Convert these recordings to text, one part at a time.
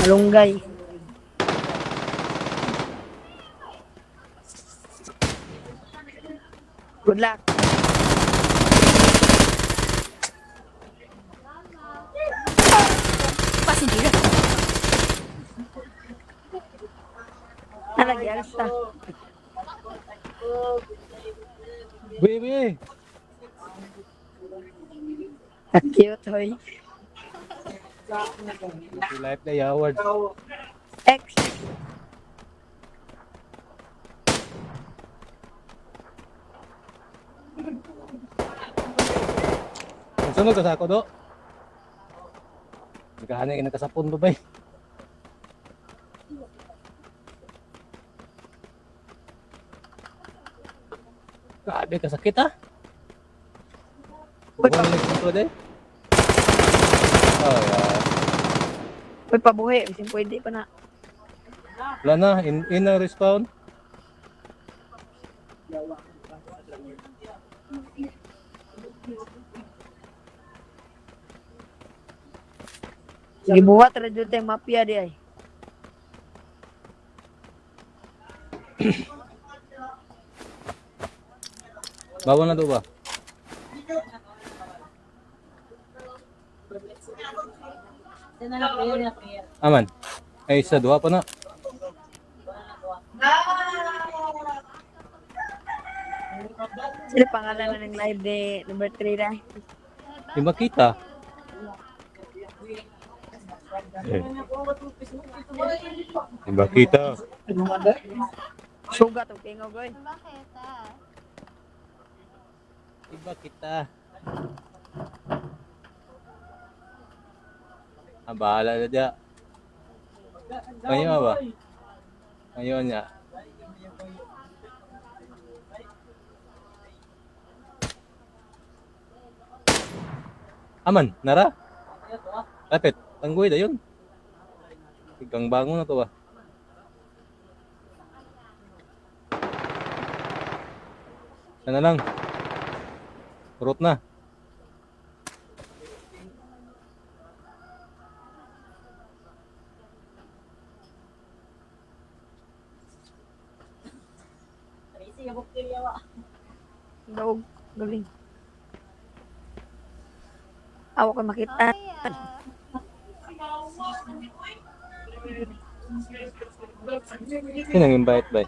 Malunggay. Good luck. Lagi alsta. Baby! Cute, hoy. Happy Life Day Award. X. Sunod ka sa ako do. Nagkahani ka nakasapon ba bay? Grabe kasakit ha. Uy, Buwan ulit ito day. Oh yeah. Uy, pabuhi. Bisin pwede pa na. Wala na, in ang respawn. Sige, buhat ra dito yung mafia di ay. Bawal na to ba? Aman. Ay, isa, duha pa na. Sino pangalan na ng live ni number 3 na? Di makita. Di makita. Sugat o tingaw, goy. Bakit ah? Di makita. Ah, bahala na dyan. Ngayon ba? Ngayon niya. Aman, nara? Lapit, tanggoy na yun. Igang bango na to ba? Sana lang. Kurot na. Daog, galing. Awa ko makita. Ay ah. Sino ang invite ba?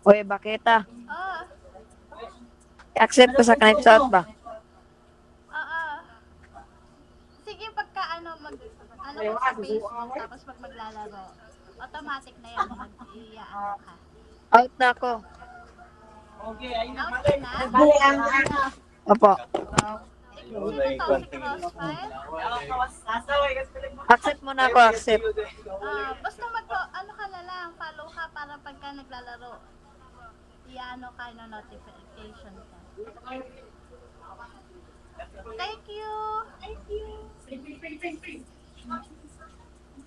Uy, bakita. Oh, Accept ko sa knife shot ba? oo. Sige, pagka ano, ano ko sa Facebook, tapos pag maglalaro, automatic na yan, mag-iyaano ka. Out na ako. Out ka na? Opo. Sino to? Si Crossfire? Accept mo na ako, accept. Basta ano ka na lang, follow ka para pagka naglalaro, iyaano ka na notification ka. Thank you! Thank you!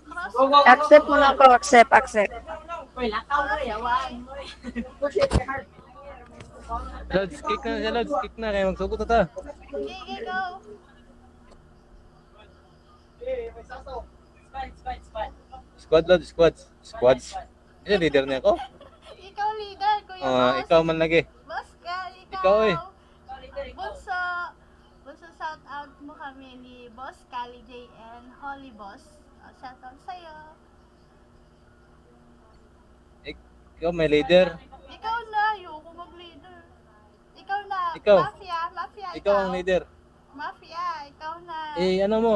Crossfire? Accept mo na ako, accept, accept. Lods, kick na siya, Lods. Kick na, kaya magsugot na ta. Okay, go! Squad, Lods, squads. Squads. Ito, leader niya ako. Ikaw leader, Kuya Boss. Ikaw man lagi. Boss ka, ikaw. Ikaw eh. Bunso. Bunso, shout out mo kami ni Boss Kali J and Holly Boss. Shout out sa'yo. Ikaw may leader. Ikaw na, ayoko mag-leader. Ikaw na, Ikaw. Mafia, Ikaw ang leader. Mafia, ikaw na. Eh, ano mo?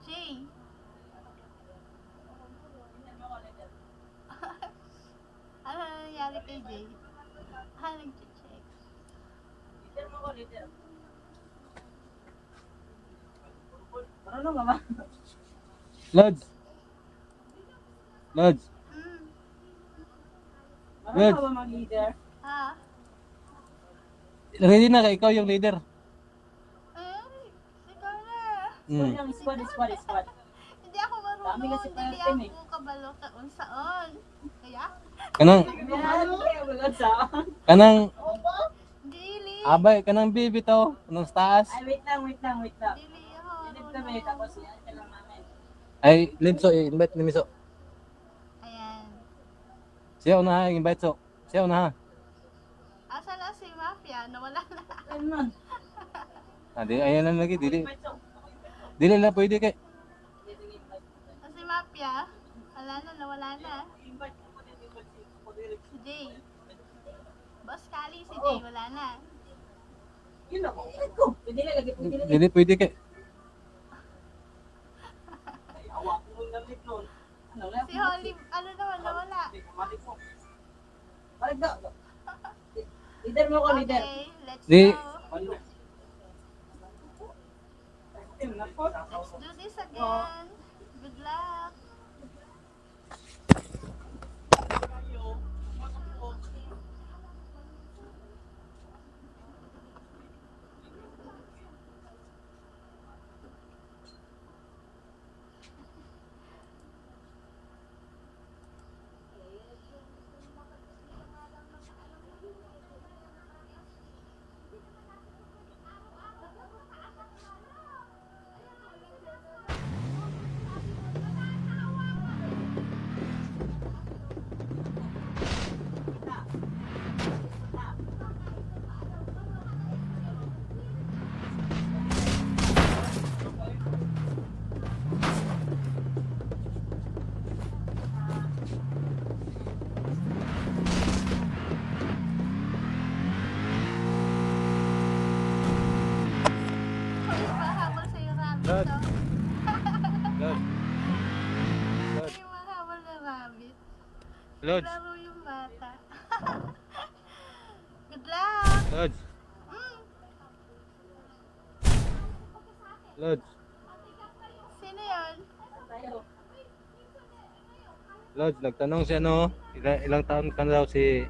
Jay. Ano nangyari kay Jay? Nag-check. Lods. Lods. Hmm. Lods. Ha? Ready na ka, ikaw yung leader. Ay, ikaw na. Hmm. Hindi ako marunong. Dili ako kabalo sa unsaon. Kaya? Kanang Dili. abay, kanang bibi to. Anong taas? Dili ako marunong. Ay, Limso, invite ni Miso. Ayan. Siya una ha, invite so. Siya una ha. Asa na si Mafia? Nawala na. Ayan lang lagi, dili. Dili na pwede kay. Si Mafia? Wala na, nawala na. Si Jay. Boss Kali, si Jay, wala na. Dili pwede kay. Si Holly, ano naman, nawala. Leader mo ko, leader. Okay, let's Di- go. Let's do this again. Good luck. Hoy, mahabol sa'yo rabbit, Dad. no? Lod. Hoy, mahabol na rabbit. Lods. Laro yung bata. Good luck! Lods. Mm. Lods. Sino yun? Lods, nagtanong siya no, ilang taon ka na daw si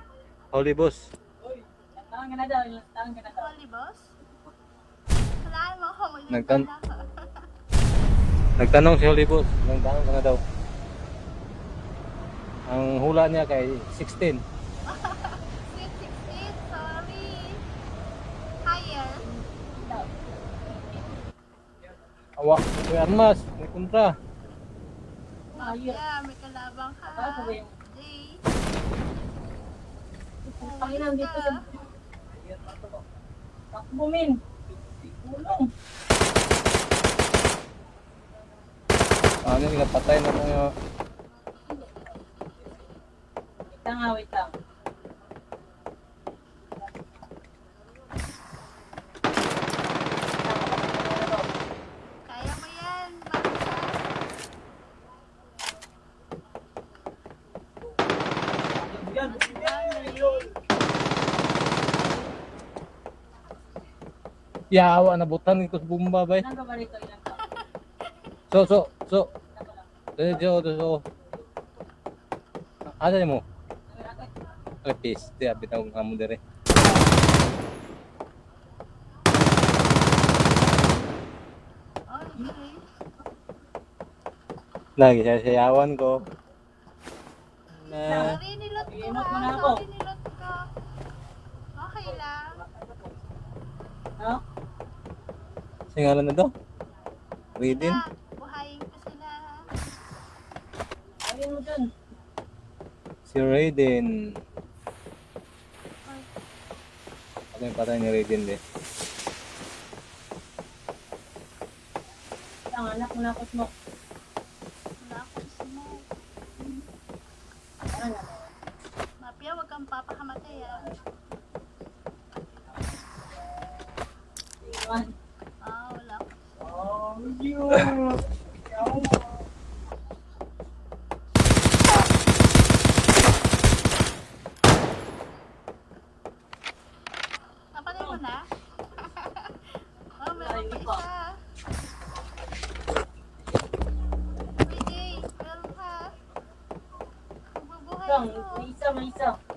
Holy Boss. Holy boss? Walaan mo ako, Nagtan- magdala ako. Nagtanong si Holy Boss, ilang taon ka na daw. Ang hula niya kay 16. Sweet 16, sorry. Higher. Awak, Kuya Armas, may kontra. Yeah, may kalabang ka. Jay. Panginan dito Ka. sa Takbumin. Ulong. Ano yung patay na mo yung Wait lang. Kaya mo yan, Marisa. yawa na butan ito sa bumba bay. Ilang ka ba rito? Ilang ka? So. So. Ada mo. Lepis, dia bitaw kamu dire. Okay. Lagi saya sayawan ko. Na Sorry, nilot ko Iinot mo ha. na ako. Sorry, nilot ko. Okay lang. No? singalan na to. Reading. Na, buhayin ko sila. Ayun mo dun. Si Raiden. Ay, Ako yung patay ni Raiden din. Ang anak mo na ako smoke. wala akong smoke. Ano na? Mapia, wag kang papakamatay ah. Iwan. Wala akong Oh, you. Napatay mo na? Oh, meron pa isa. lang. May isa.